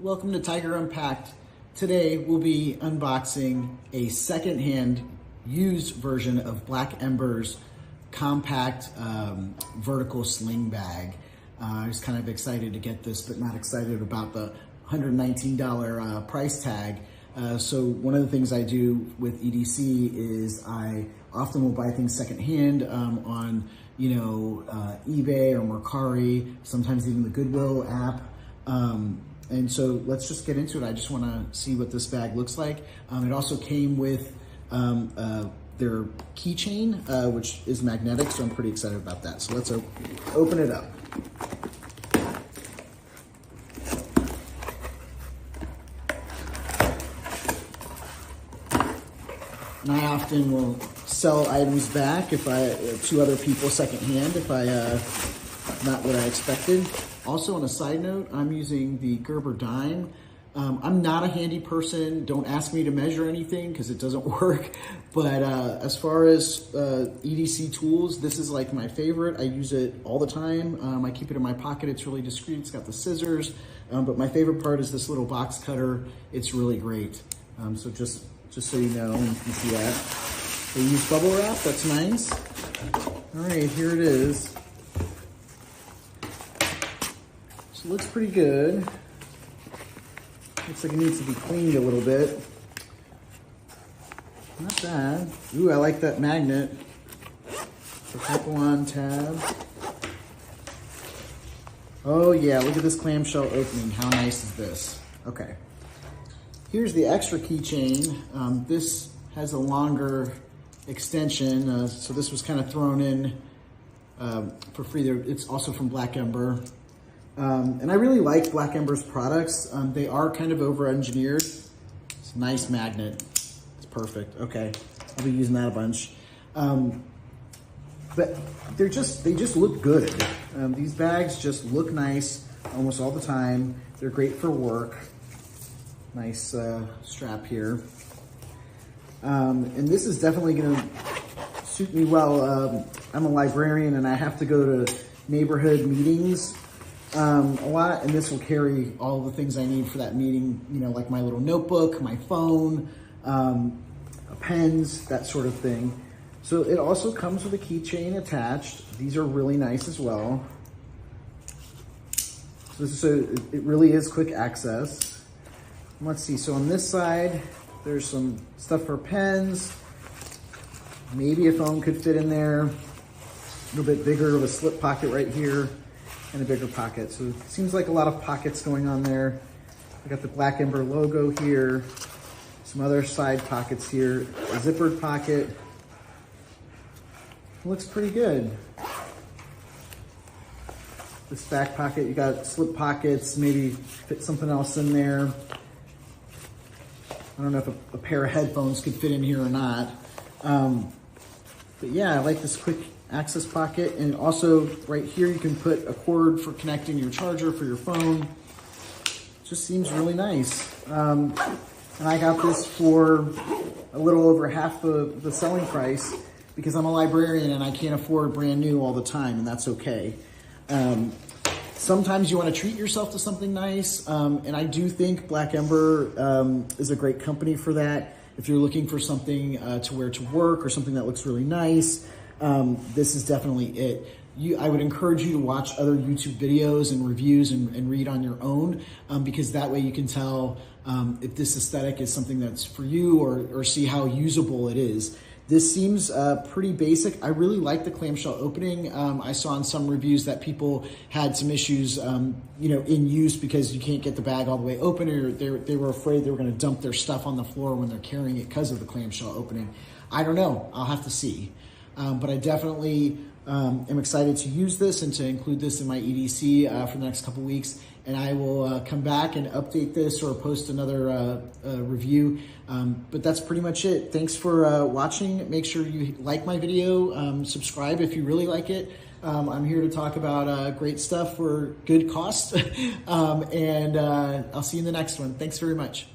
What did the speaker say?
welcome to Tiger Unpacked. Today we'll be unboxing a secondhand used version of Black Ember's compact vertical sling bag. I was kind of excited to get this, but not excited about the $119 price tag. So one of the things I do with EDC is I often will buy things secondhand on eBay or Mercari, sometimes even the Goodwill app. And so let's just get into it. I just want to see what this bag looks like. It also came with their keychain, which is magnetic, so I'm pretty excited about that. So let's open it up. And I often will sell items back to other people secondhand if not what I expected. Also, on a side note, I'm using the Gerber dime. I'm not a handy person. Don't ask me to measure anything because it doesn't work. But as far as EDC tools, this is like my favorite. I use it all the time. I keep it in my pocket. It's really discreet. It's got the scissors. But my favorite part is this little box cutter. It's really great. So just so you know, you can see that. They use bubble wrap. That's nice. All right, here it is. So it looks pretty good. Looks like it needs to be cleaned a little bit. Not bad. Ooh, I like that magnet. The couple-on tab. Oh yeah, look at this clamshell opening. How nice is this? Okay. Here's the extra keychain. This has a longer extension, so this was kind of thrown in for free there. It's also from Black Ember. And I really like Black Ember's products. They are kind of over-engineered. It's a nice magnet. It's perfect. Okay, I'll be using that a bunch. But they just look good. These bags just look nice almost all the time. They're great for work. Nice strap here. And this is definitely gonna suit me well. I'm a librarian and I have to go to neighborhood meetings a lot, and this will carry all the things I need for that meeting, like my little notebook, my phone, pens, that sort of thing. So it also comes with a keychain attached. These are really nice as well. So it really is quick access. Let's see, so on this side, there's some stuff for pens. Maybe a phone could fit in there. A little bit bigger of a slip pocket right here and a bigger pocket. So it seems like a lot of pockets going on there. I got the Black Ember logo here. Some other side pockets here. A zippered pocket. Looks pretty good. This back pocket, you got slip pockets, maybe fit something else in there. I don't know if a pair of headphones could fit in here or not. But yeah, I like this quick access pocket. And also right here, you can put a cord for connecting your charger for your phone. It just seems really nice. And I got this for a little over half the selling price because I'm a librarian and I can't afford brand new all the time, and that's okay. Sometimes you want to treat yourself to something nice, and I do think Black Ember is a great company for that. If you're looking for something to wear to work or something that looks really nice, this is definitely it. I would encourage you to watch other YouTube videos and reviews and read on your own, because that way you can tell if this aesthetic is something that's for you or see how usable it is. This seems pretty basic. I really like the clamshell opening. I saw in some reviews that people had some issues, in use because you can't get the bag all the way open, or they were afraid they were going to dump their stuff on the floor when they're carrying it because of the clamshell opening. I don't know. I'll have to see. But I definitely am excited to use this and to include this in my EDC for the next couple weeks. And I will come back and update this or post another review. But that's pretty much it. Thanks for watching. Make sure you like my video, subscribe if you really like it. I'm here to talk about great stuff for good cost. And I'll see you in the next one. Thanks very much.